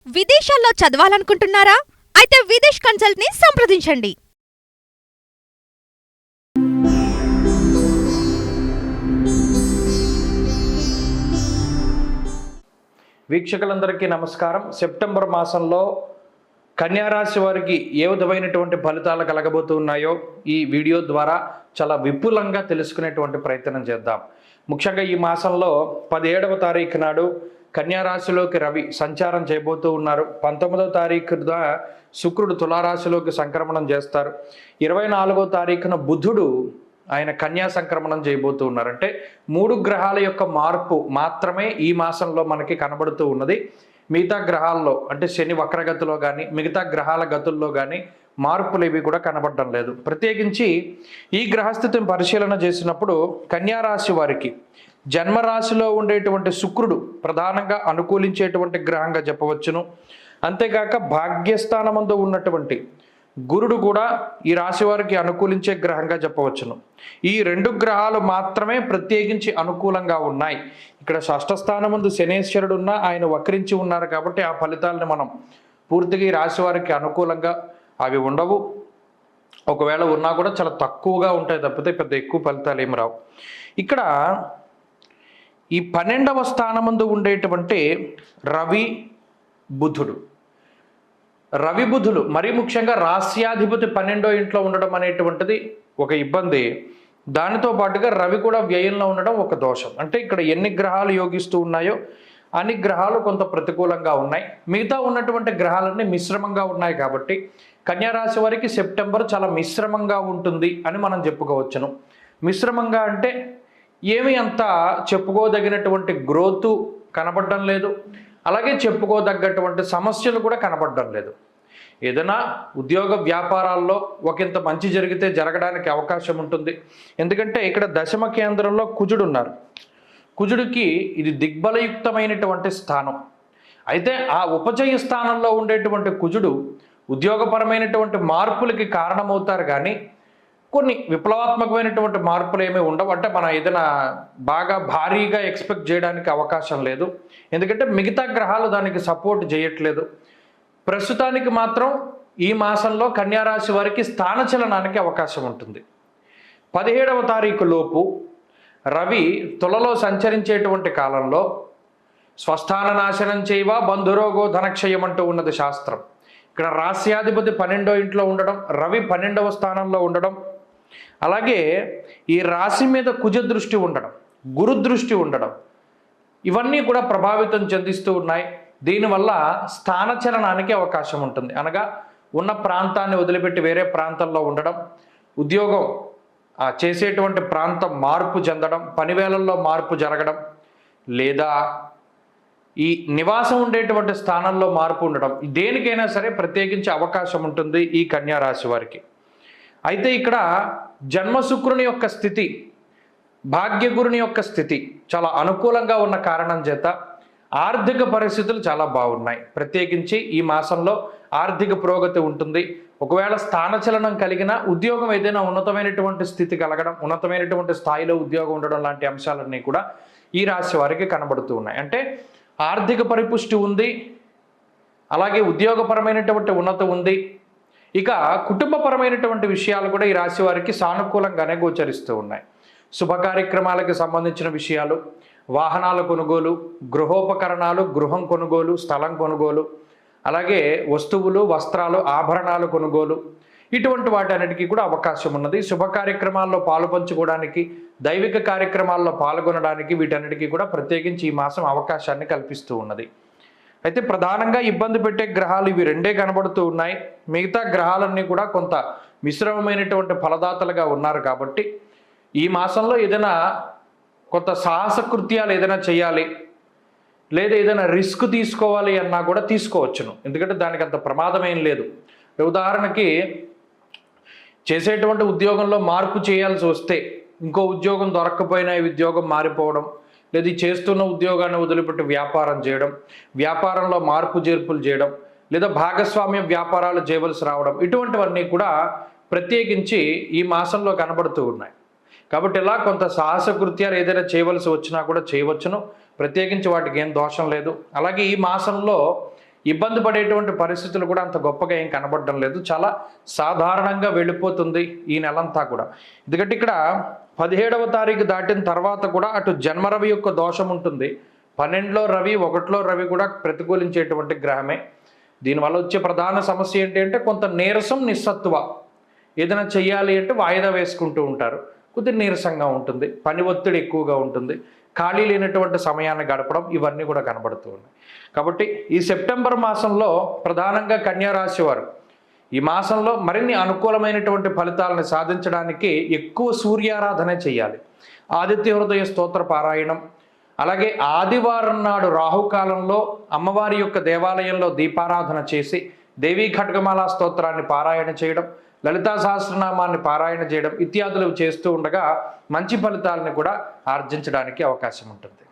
విదేశాల్లో చదవాలనుకుంటున్నారా? అయితే విదేశ్ కన్సల్ట్ ని సంప్రదించండి. వీక్షకులందరికీ నమస్కారం. సెప్టెంబర్ మాసంలో కన్యారాశి వారికి ఏ విధమైనటువంటి ఫలితాలు కలగబోతున్నాయో ఈ వీడియో ద్వారా చాలా విపులంగా తెలుసుకునేటువంటి ప్రయత్నం చేద్దాం. ముఖ్యంగా ఈ మాసంలో 17వ తారీఖు నాడు కన్యారాశిలోకి రవి సంచారం చేయబోతూ ఉన్నారు. 19వ తారీఖున శుక్రుడు తులారాశిలోకి సంక్రమణం చేస్తారు. 24వ తారీఖున బుధుడు ఆయన కన్యా సంక్రమణం చేయబోతూ ఉన్నారు. అంటే 3 గ్రహాల యొక్క మార్పు మాత్రమే ఈ మాసంలో మనకి కనబడుతూ ఉన్నది. మిగతా గ్రహాల్లో అంటే శని వక్రగతిలో కానీ మిగతా గ్రహాల గతుల్లో కానీ మార్పులు ఇవి కూడా కనబడడం లేదు. ప్రత్యేకించి ఈ గ్రహస్థితిని పరిశీలన చేసినప్పుడు కన్యారాశి వారికి జన్మరాశిలో ఉండేటువంటి శుక్రుడు ప్రధానంగా అనుకూలించేటువంటి గ్రహంగా చెప్పవచ్చును. అంతేకాక భాగ్యస్థానమందు ఉన్నటువంటి గురుడు కూడా ఈ రాశి వారికి అనుకూలించే గ్రహంగా చెప్పవచ్చును. ఈ 2 గ్రహాలు మాత్రమే ప్రత్యేకించి అనుకూలంగా ఉన్నాయి. ఇక్కడ షష్ఠస్థానం ముందు శనేశ్వరుడు ఉన్నా ఆయన వక్రించి ఉన్నారు కాబట్టి ఆ ఫలితాలను మనం పూర్తిగా ఈ రాశి వారికి అనుకూలంగా అవి ఉండవు. ఒకవేళ ఉన్నా కూడా చాలా తక్కువగా ఉంటాయి తప్పితే పెద్ద ఎక్కువ ఫలితాలు ఏమి రావు. ఇక్కడ ఈ 12వ స్థానమందు ఉండేటువంటి రవి బుధుడు రవి బుధులు మరీ ముఖ్యంగా రాస్యాధిపతి 12వ ఇంట్లో ఉండడం అనేటువంటిది ఒక ఇబ్బంది. దానితో పాటుగా రవి కూడా వ్యయంలో ఉండడం ఒక దోషం. అంటే ఇక్కడ ఎన్ని గ్రహాలు యోగిస్తూ ఉన్నాయో అన్ని గ్రహాలు కొంత ప్రతికూలంగా ఉన్నాయి. మిగతా ఉన్నటువంటి గ్రహాలన్నీ మిశ్రమంగా ఉన్నాయి కాబట్టి కన్యారాశి వారికి సెప్టెంబర్ చాలా మిశ్రమంగా ఉంటుంది అని మనం చెప్పుకోవచ్చును. మిశ్రమంగా అంటే ఏమి అంత చెప్పుకోదగినటువంటి గ్రోత్ కనబడడం లేదు, అలాగే చెప్పుకోదగ్గటువంటి సమస్యలు కూడా కనబడడం లేదు. ఏదైనా ఉద్యోగ వ్యాపారాల్లో ఒకంత మంచి జరిగితే జరగడానికి అవకాశం ఉంటుంది. ఎందుకంటే ఇక్కడ దశమ కేంద్రంలో కుజుడు ఉన్నారు. కుజుడికి ఇది దిగ్బలయుక్తమైనటువంటి స్థానం. అయితే ఆ ఉపజయ స్థానంలో ఉండేటువంటి కుజుడు ఉద్యోగపరమైనటువంటి మార్పులకి కారణమవుతారు కానీ కొన్ని విప్లవాత్మకమైనటువంటి మార్పులు ఏమీ ఉండవు. అంటే మనం ఏదైనా బాగా భారీగా ఎక్స్పెక్ట్ చేయడానికి అవకాశం లేదు. ఎందుకంటే మిగతా గ్రహాలు దానికి సపోర్ట్ చేయట్లేదు. ప్రస్తుతానికి మాత్రం ఈ మాసంలో కన్యారాశి వారికి స్థానచలనానికి అవకాశం ఉంటుంది. 17వ తారీఖు లోపు రవి తులలో సంచరించేటువంటి కాలంలో స్వస్థాన నాశనం చేయవా బంధురోగో ధనక్షయం అంటూ ఉన్నది శాస్త్రం. ఇక్కడ రాస్యాధిపతి 12వ ఇంట్లో ఉండడం, రవి 12వ స్థానంలో ఉండడం, అలాగే ఈ రాశి మీద కుజ దృష్టి ఉండడం, గురు దృష్టి ఉండడం, ఇవన్నీ కూడా ప్రభావితం చెందిస్తూ ఉన్నాయి. దీనివల్ల స్థానచలనానికి అవకాశం ఉంటుంది. అనగా ఉన్న ప్రాంతాన్ని వదిలిపెట్టి వేరే ప్రాంతంలో ఉండడం, ఉద్యోగం చేసేటువంటి ప్రాంతం మార్పు చెందడం, పనివేళల్లో మార్పు జరగడం, లేదా ఈ నివాసం ఉండేటువంటి స్థానంలో మార్పు ఉండడం, దేనికైనా సరే ప్రత్యేకించి అవకాశం ఉంటుంది ఈ కన్యా రాశి వారికి. అయితే ఇక్కడ జన్మశుక్రుని యొక్క స్థితి, భాగ్యగురుని యొక్క స్థితి చాలా అనుకూలంగా ఉన్న కారణం చేత ఆర్థిక పరిస్థితులు చాలా బాగున్నాయి. ప్రత్యేకించి ఈ మాసంలో ఆర్థిక పురోగతి ఉంటుంది. ఒకవేళ స్థానచలనం కలిగిన ఉద్యోగం ఏదైనా ఉన్నతమైనటువంటి స్థితి కలగడం, ఉన్నతమైనటువంటి స్థాయిలో ఉద్యోగం ఉండడం లాంటి అంశాలన్నీ కూడా ఈ రాశి వారికి కనబడుతూ ఉన్నాయి. అంటే ఆర్థిక పరిపుష్టి ఉంది, అలాగే ఉద్యోగపరమైనటువంటి ఉన్నతి ఉంది. ఇక కుటుంబపరమైనటువంటి విషయాలు కూడా ఈ రాశి వారికి సానుకూలంగానే గోచరిస్తూ ఉన్నాయి. శుభ కార్యక్రమాలకు సంబంధించిన విషయాలు, వాహనాల కొనుగోలు, గృహోపకరణాలు, గృహం కొనుగోలు, స్థలం కొనుగోలు, అలాగే వస్తువులు, వస్త్రాలు, ఆభరణాలు కొనుగోలు, ఇటువంటి వాటన్నిటికీ కూడా అవకాశం ఉన్నది. శుభ కార్యక్రమాల్లో పాలు పంచుకోవడానికి, దైవిక కార్యక్రమాల్లో పాల్గొనడానికి వీటన్నిటికీ కూడా ప్రత్యేకించి ఈ మాసం అవకాశాన్ని కల్పిస్తూ ఉన్నది. అయితే ప్రధానంగా ఇబ్బంది పెట్టే గ్రహాలు ఇవి 2 కనబడుతూ ఉన్నాయి. మిగతా గ్రహాలన్నీ కూడా కొంత మిశ్రమమైనటువంటి ఫలదాతలుగా ఉన్నారు. కాబట్టి ఈ మాసంలో ఏదైనా కొంత సాహస కృత్యాలు ఏదైనా చేయాలి, లేదా ఏదైనా రిస్క్ తీసుకోవాలి అన్నా కూడా తీసుకోవచ్చును. ఎందుకంటే దానికి అంత ప్రమాదం ఏం లేదు. ఉదాహరణకి చేసేటువంటి ఉద్యోగంలో మార్పు చేయాల్సి వస్తే ఇంకో ఉద్యోగం దొరక్కపోయినా ఈ ఉద్యోగం మారిపోవడం, లేదా చేస్తున్న ఉద్యోగాన్ని వదిలిపెట్టి వ్యాపారం చేయడం, వ్యాపారంలో మార్పు చేర్పులు చేయడం, లేదా భాగస్వామ్య వ్యాపారాలు చేయవలసి రావడం, ఇటువంటివన్నీ కూడా ప్రత్యేకించి ఈ మాసంలో కనబడుతూ ఉన్నాయి. కాబట్టి ఇలా కొంత సాహస కృత్యాలు ఏదైనా చేయవలసి వచ్చినా కూడా చేయవచ్చును. ప్రత్యేకించి వాటికి ఏం దోషం లేదు. అలాగే ఈ మాసంలో ఇబ్బంది పడేటువంటి పరిస్థితులు కూడా అంత గొప్పగా ఏం కనబడడం లేదు. చాలా సాధారణంగా వెళ్ళిపోతుంది ఈ నెలంతా కూడా. ఎందుకంటే ఇక్కడ 17వ తారీఖు దాటిన తర్వాత కూడా అటు జన్మరవి యొక్క దోషం ఉంటుంది, 12లో రవి 1లో రవి కూడా ప్రతికూలించేటువంటి గ్రహమే. దీనివల్ల వచ్చే ప్రధాన సమస్య ఏంటి అంటే కొంత నీరసం, నిస్సత్తువ. ఏదైనా చెయ్యాలి అంటే వాయిదా వేసుకుంటూ ఉంటారు, కొద్దిగా నీరసంగా ఉంటుంది, పని ఒత్తిడి ఎక్కువగా ఉంటుంది, ఖాళీ లేనటువంటి సమయాన్ని గడపడం, ఇవన్నీ కూడా కనబడుతూ ఉన్నాయి. కాబట్టి ఈ సెప్టెంబర్ మాసంలో ప్రధానంగా కన్యా రాశి వారు ఈ మాసంలో మరిన్ని అనుకూలమైనటువంటి ఫలితాలను సాధించడానికి ఎక్కువ సూర్యారాధన చేయాలి. ఆదిత్య హృదయ స్తోత్ర పారాయణం, అలాగే ఆదివారం నాడు రాహుకాలంలో అమ్మవారి యొక్క దేవాలయంలో దీపారాధన చేసి దేవీ ఖడ్గమాలా స్తోత్రాన్ని పారాయణ చేయడం, లలితా సహస్రనామాన్ని పారాయణ చేయడం ఇత్యాదులు చేస్తూ ఉండగా మంచి ఫలితాలను కూడా ఆర్జించడానికి అవకాశం ఉంటుంది.